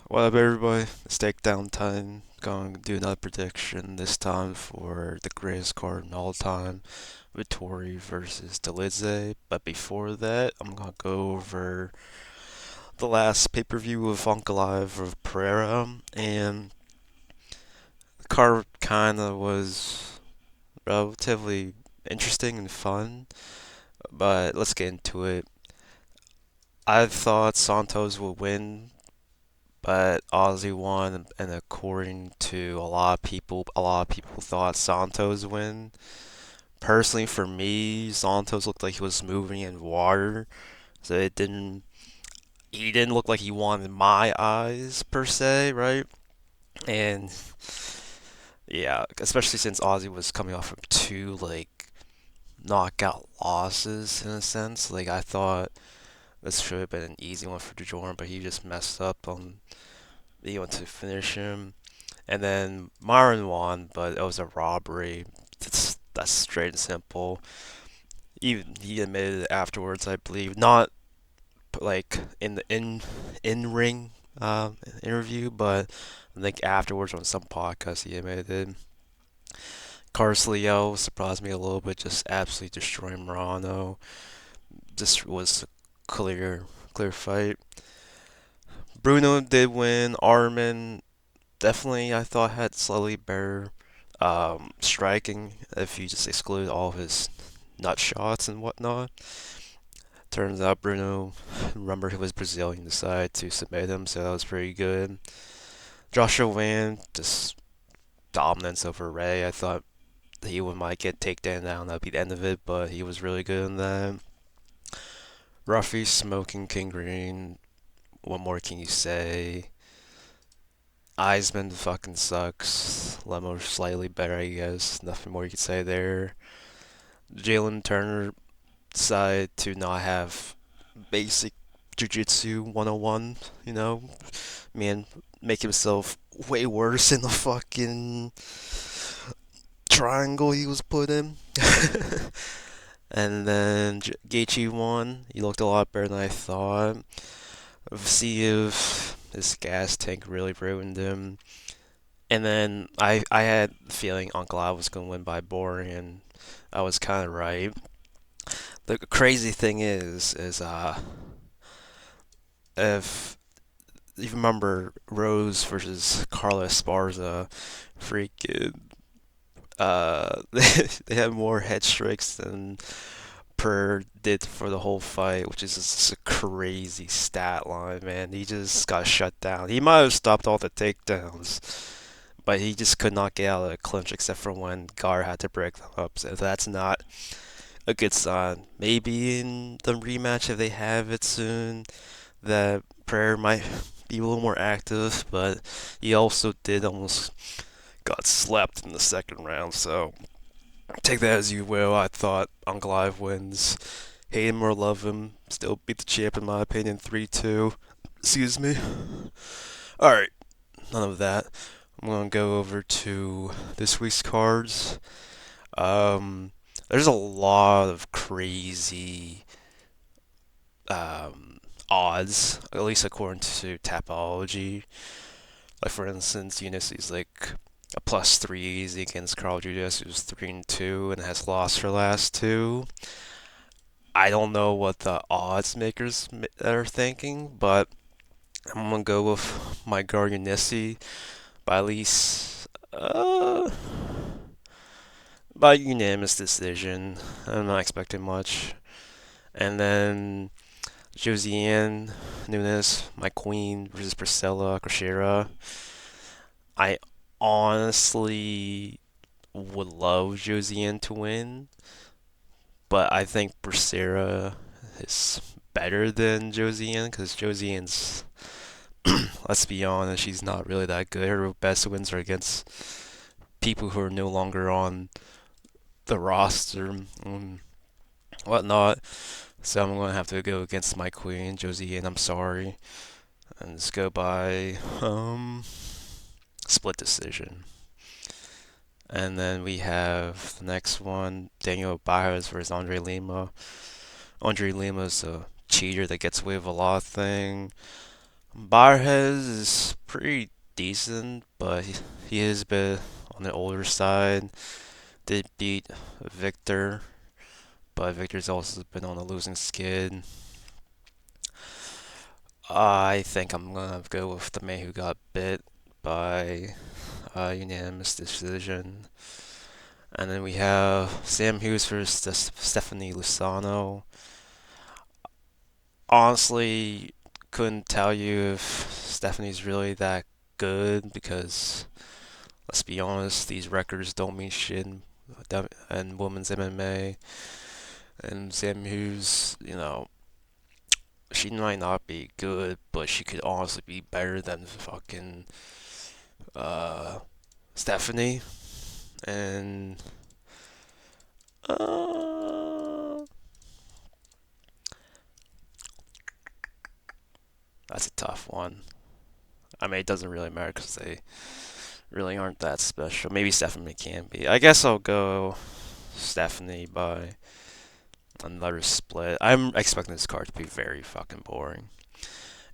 What up, everybody? It's takedown time. Going to do another prediction, this time for the greatest card in all time, Vettori versus Dolidze. But before that, I'm going to go over the last pay-per-view of Funk Alive of Pereira, and the card kind of was relatively interesting and fun, but let's get into it. I thought Santos would win, but Ozzy won, and according to a lot of people thought Santos win. Personally, for me, Santos looked like he was moving in water, so it didn't. He didn't look like he wanted my eyes per se, right? And yeah, especially since Ozzy was coming off of two knockout losses in a sense. Like I thought this should have been an easy one for Jordan, but he just messed up on being able to finish him. And then Myron won, but it was a robbery. That's straight and simple. Even he admitted it afterwards, I believe. Not like in the in ring interview, but I think afterwards on some podcast he admitted it. Carlos Leo surprised me a little bit, just absolutely destroying Morano. This was a clear fight. Bruno did win. Armin definitely I thought had slightly better striking if you just exclude all of his nut shots and whatnot. Turns out Bruno, remember he was Brazilian, decided to submit him, so that was pretty good. Joshua Wayne, just dominance over Ray. I thought he would might get takedown down, that'd be the end of it, but he was really good in that. Ruffy smoking King Green. What more can you say? Eisman fucking sucks. Lemo slightly better, I guess. Nothing more you could say there. Jalen Turner decided to not have basic Jiu-Jitsu 101, you know? Man, make himself way worse in the fucking triangle he was put in. And then Gaethje won. He looked a lot better than I thought. See if his gas tank really ruined him. And then I had the feeling Uncle I was going to win by boring, and I was kind of right. The crazy thing is if you remember Rose versus Carlos Esparza, freaking they had more head strikes than Per did for the whole fight, which is just a crazy stat line, man. He just got shut down. He might have stopped all the takedowns, but he just could not get out of the clinch except for when Gar had to break them up. So that's not a good sign. Maybe in the rematch, if they have it soon, that Prayer might be a little more active, but he also did almost got slapped in the second round, so take that as you will. I thought Uncle Ive wins. Hate him or love him, still beat the champ in my opinion 3-2. Excuse me. Alright, none of that. I'm gonna go over to this week's cards. Um, there's a lot of crazy um, odds, at least according to Tapology. Like for instance, Ulysses like a +3 easy against Carl Judas, who's 3-2 and has lost her last two. I don't know what the odds makers are thinking, but I'm gonna go with my Garganesi by at least by unanimous decision. I'm not expecting much. And then Josiane Nunes, my queen versus Priscilla Crashera. I honestly would love Josiane to win, but I think Priscilla is better than Josiane because Josiane's, let's be honest, she's not really that good. Her best wins are against people who are no longer on the roster and whatnot. So I'm gonna have to go against my queen, Josiane. I'm sorry, and just go by split decision. And then we have the next one, Daniel Barros versus Andre Lima. Andre Lima's a cheater that gets away with a lot of things. Barhez is pretty decent, but he is a bit on the older side. Did beat Victor, but Victor's also been on a losing skid. I think I'm gonna go with the man who got bit by unanimous decision. And then we have Sam Hughes versus Stephanie Lusano. Honestly, couldn't tell you if Stephanie's really that good because let's be honest, these records don't mean shit in women's MMA. And Sam Hughes, she might not be good, but she could honestly be better than fucking uh, Stephanie. And uh, that's a tough one. I mean, it doesn't really matter because they really aren't that special. Maybe Stephanie can be. I guess I'll go Stephanie by another split. I'm expecting this card to be very fucking boring.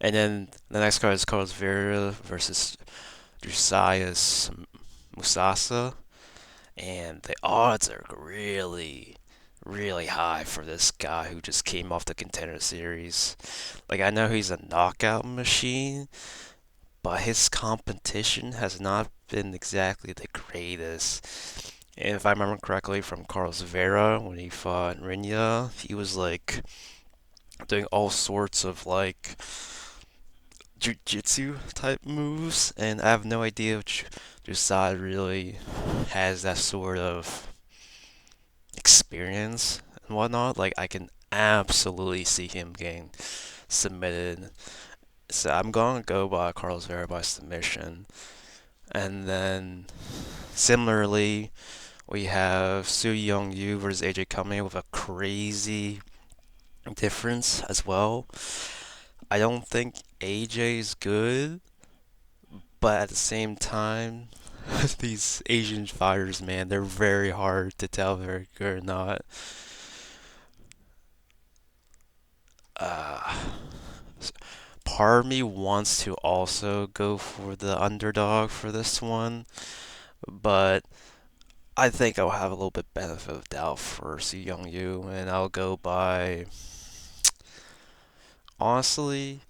And then the next card is Carlos Vera versus Josias Musasa. And the odds are really, really high for this guy who just came off the Contender Series. Like, I know he's a knockout machine, but his competition has not been exactly the greatest. And if I remember correctly from Carlos Vera when he fought Rinya, he was like doing all sorts of like jiu-jitsu type moves, and I have no idea if Josiah really has that sort of experience and whatnot. Like, I can absolutely see him getting submitted. So I'm gonna go by Carlos Vera by submission. And then similarly, we have Su Young Yu versus AJ coming with a crazy difference as well. I don't think AJ is good, but at the same time, these Asian fighters, man, they're very hard to tell if they're good or not. Uh, Part of me wants to also go for the underdog for this one, but I think I'll have a little bit benefit of doubt for Su Young Yu, and I'll go by. Honestly,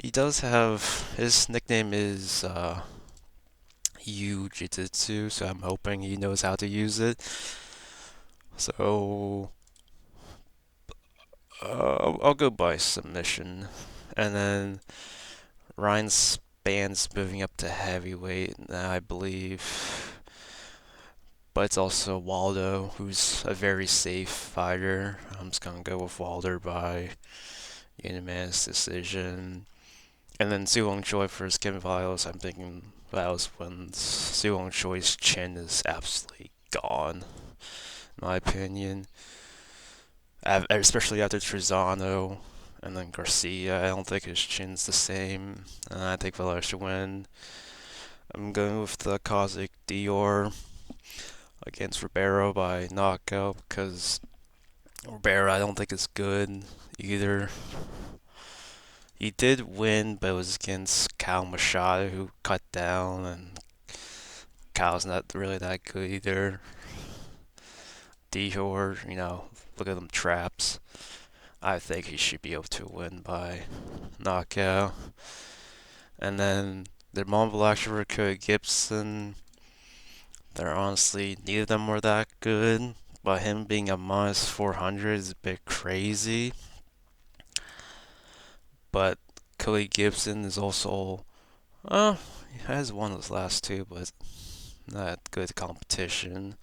he does have his nickname is Yu Jiu-Jitsu, so I'm hoping he knows how to use it. So I'll go by submission, and then Ryan Span's moving up to heavyweight now, I believe. But it's also Waldo, who's a very safe fighter. I'm just gonna go with Waldo by unanimous decision. And then Suwon Choi versus Kim Viles. I'm thinking Viles wins. Suwon Choi's chin is absolutely gone, in my opinion. Especially after Trezano and then Garcia. I don't think his chin's the same. And I think Viles should win. I'm going with the Kazakh Dior against Ribeiro by knockout because Ribeiro I don't think is good either. He did win, but it was against Cal Machado who cut down, and Cal's not really that good either. Dior, look at them traps. I think he should be able to win by knockout. And then the Montblanc Cody Gibson, they're honestly, neither of them were that good. But him being a minus 400 is a bit crazy. But Cody Gibson is also, he has won his last two, but not good competition.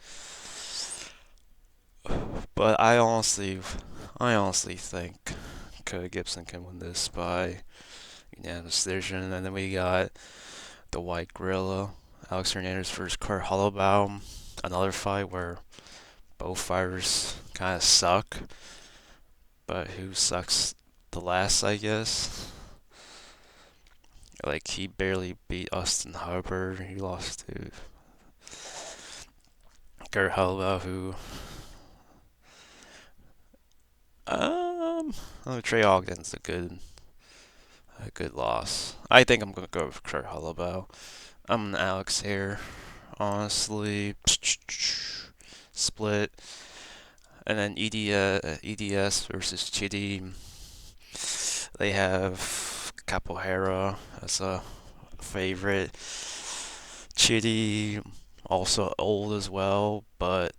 But I honestly think Cody Gibson can win this by unanimous decision. And then we got the White Gorilla, Alex Hernandez versus Kurt Hollowbaum. Another fight where both fighters kind of suck, but who sucks the last, I guess. Like, he barely beat Austin Harper. He lost to Kurt Hollowbaum, who Trey Ogden's a good a good loss. I think I'm gonna go with Kurt Holloway. I'm an Alex here, honestly. Split. And then EDS versus Chidi. They have Capoeira as a favorite. Chidi, also old as well, but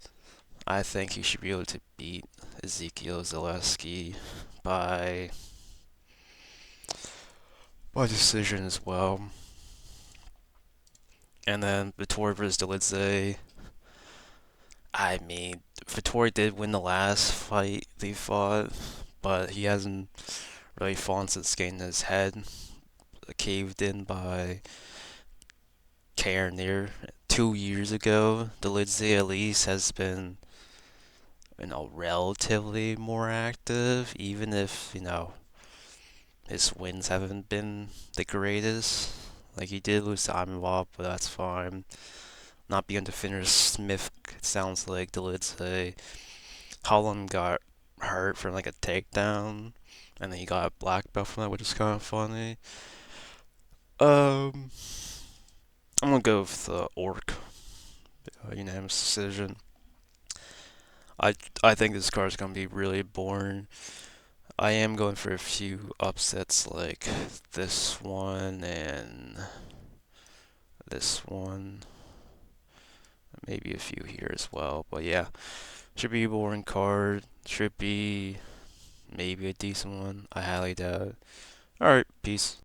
I think he should be able to beat Ezekiel Zaleski by decision as well. And then Vettori versus Dolidze. I mean, Vettori did win the last fight they fought, but he hasn't really fought since getting his head caved in by Near 2 years ago. Dolidze at least has been, relatively more active, even if, his wins haven't been the greatest. Like, he did lose to Imavov, but that's fine. Not being able to finish Smith, it sounds like Dolidze. Holland got hurt from like a takedown, and then he got a black belt from that, which is kind of funny. Um, I'm gonna go with the Orc, unanimous decision. I I think this card is gonna be really boring. I am going for a few upsets like this one and this one, maybe a few here as well. But yeah, should be a boring card. Should be maybe a decent one. I highly doubt it. Alright, peace.